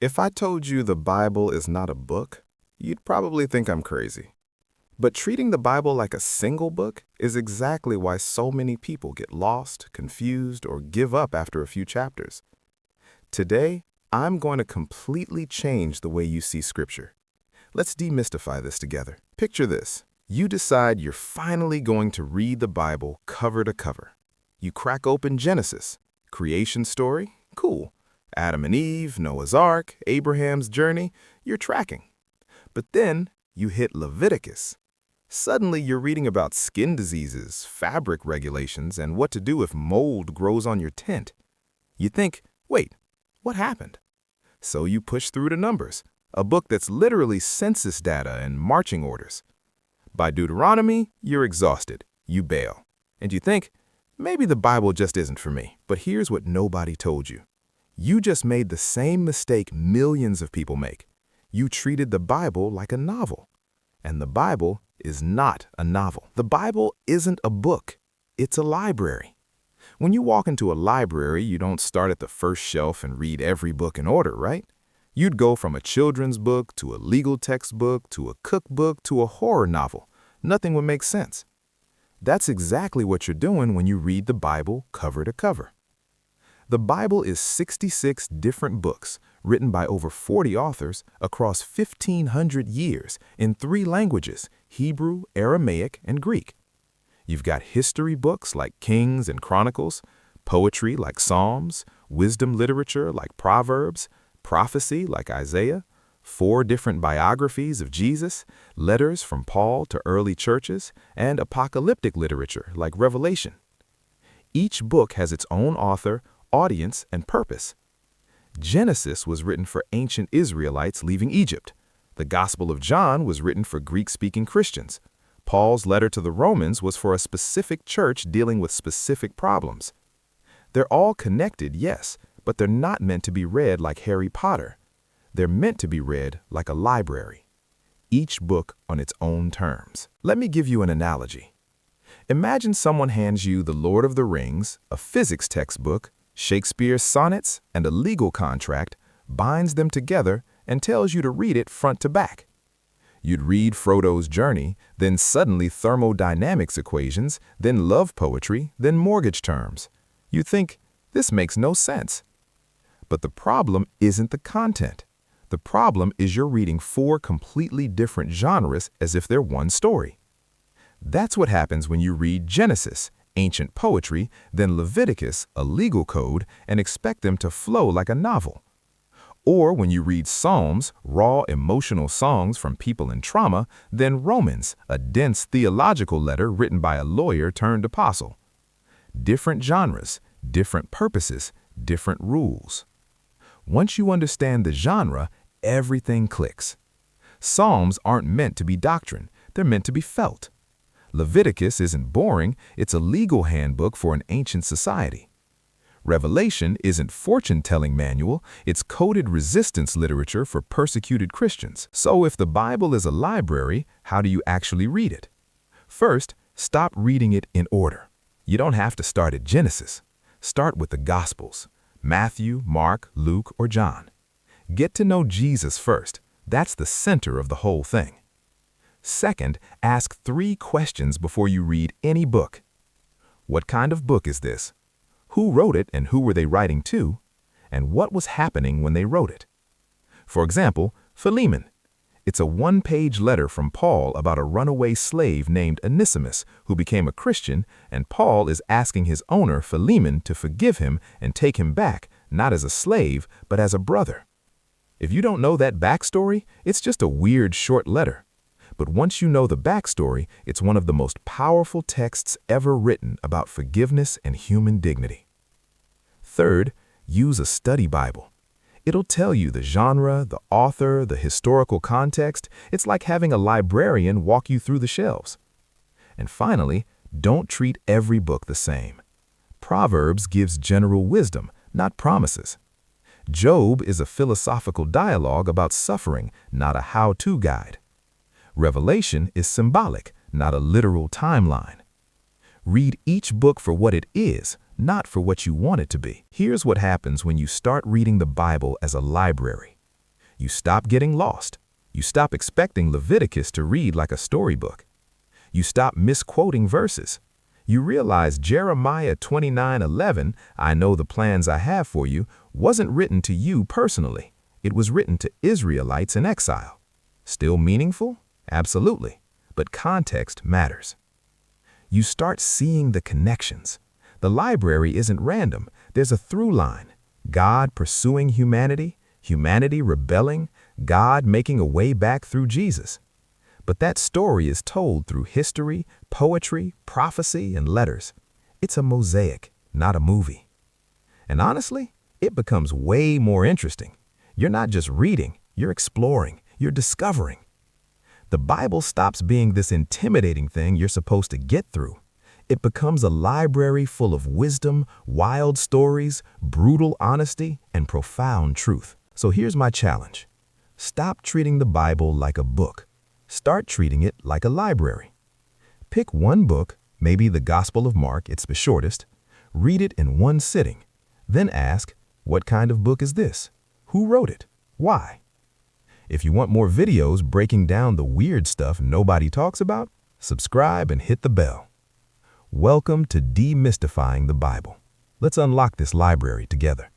If I told you the Bible is not a book, you'd probably think I'm crazy. But treating the Bible like a single book is exactly why so many people get lost, confused, or give up after a few chapters. Today, I'm going to completely change the way you see Scripture. Let's demystify this together. Picture this. You decide you're finally going to read the Bible cover to cover. You crack open Genesis. Creation story? Cool. Adam and Eve, Noah's Ark, Abraham's journey, you're tracking. But then you hit Leviticus. Suddenly you're reading about skin diseases, fabric regulations, and what to do if mold grows on your tent. You think, wait, what happened? So you push through to Numbers, a book that's literally census data and marching orders. By Deuteronomy, you're exhausted. You bail. And you think, maybe the Bible just isn't for me. But here's what nobody told you. You just made the same mistake millions of people make. You treated the Bible like a novel. And the Bible is not a novel. The Bible isn't a book. It's a library. When you walk into a library, you don't start at the first shelf and read every book in order, right? You'd go from a children's book to a legal textbook to a cookbook to a horror novel. Nothing would make sense. That's exactly what you're doing when you read the Bible cover to cover. The Bible is 66 different books written by over 40 authors across 1,500 years in 3 languages, Hebrew, Aramaic, and Greek. You've got history books like Kings and Chronicles, poetry like Psalms, wisdom literature like Proverbs, prophecy like Isaiah, 4 different biographies of Jesus, letters from Paul to early churches, and apocalyptic literature like Revelation. Each book has its own author, audience, and purpose. Genesis was written for ancient Israelites leaving Egypt. The Gospel of John was written for Greek-speaking Christians. Paul's letter to the Romans was for a specific church dealing with specific problems. They're all connected, yes, but they're not meant to be read like Harry Potter. They're meant to be read like a library. Each book on its own terms. Let me give you an analogy. Imagine someone hands you The Lord of the Rings, a physics textbook, Shakespeare's sonnets, and a legal contract, binds them together, and tells you to read it front to back. You'd read Frodo's journey, then suddenly thermodynamics equations, then love poetry, then mortgage terms. You think, this makes no sense. But the problem isn't the content. The problem is you're reading 4 completely different genres as if they're one story. That's what happens when you read Genesis, ancient poetry, then Leviticus, a legal code, and expect them to flow like a novel. Or when you read Psalms, raw emotional songs from people in trauma, then Romans, a dense theological letter written by a lawyer turned apostle. Different genres, different purposes, different rules. Once you understand the genre, everything clicks. Psalms aren't meant to be doctrine, they're meant to be felt. Leviticus isn't boring, it's a legal handbook for an ancient society. Revelation isn't fortune-telling manual, it's coded resistance literature for persecuted Christians. So if the Bible is a library, how do you actually read it? First, stop reading it in order. You don't have to start at Genesis. Start with the Gospels, Matthew, Mark, Luke, or John. Get to know Jesus first. That's the center of the whole thing. Second, ask 3 questions before you read any book. What kind of book is this? Who wrote it and who were they writing to? And what was happening when they wrote it? For example, Philemon. It's a 1-page letter from Paul about a runaway slave named Onesimus who became a Christian, and Paul is asking his owner, Philemon, to forgive him and take him back, not as a slave, but as a brother. If you don't know that backstory, it's just a weird short letter. But once you know the backstory, it's one of the most powerful texts ever written about forgiveness and human dignity. Third, use a study Bible. It'll tell you the genre, the author, the historical context. It's like having a librarian walk you through the shelves. And finally, don't treat every book the same. Proverbs gives general wisdom, not promises. Job is a philosophical dialogue about suffering, not a how-to guide. Revelation is symbolic, not a literal timeline. Read each book for what it is, not for what you want it to be. Here's what happens when you start reading the Bible as a library. You stop getting lost. You stop expecting Leviticus to read like a storybook. You stop misquoting verses. You realize Jeremiah 29:11, "I know the plans I have for you," wasn't written to you personally. It was written to Israelites in exile. Still meaningful? Absolutely. But context matters. You start seeing the connections. The library isn't random. There's a through line. God pursuing humanity, humanity rebelling, God making a way back through Jesus. But that story is told through history, poetry, prophecy, and letters. It's a mosaic, not a movie. And honestly, it becomes way more interesting. You're not just reading, you're exploring, you're discovering. The Bible stops being this intimidating thing you're supposed to get through. It becomes a library full of wisdom, wild stories, brutal honesty, and profound truth. So here's my challenge. Stop treating the Bible like a book. Start treating it like a library. Pick one book, maybe the Gospel of Mark, it's the shortest. Read it in one sitting. Then ask, what kind of book is this? Who wrote it? Why? If you want more videos breaking down the weird stuff nobody talks about, subscribe and hit the bell. Welcome to Demystifying the Bible. Let's unlock this library together.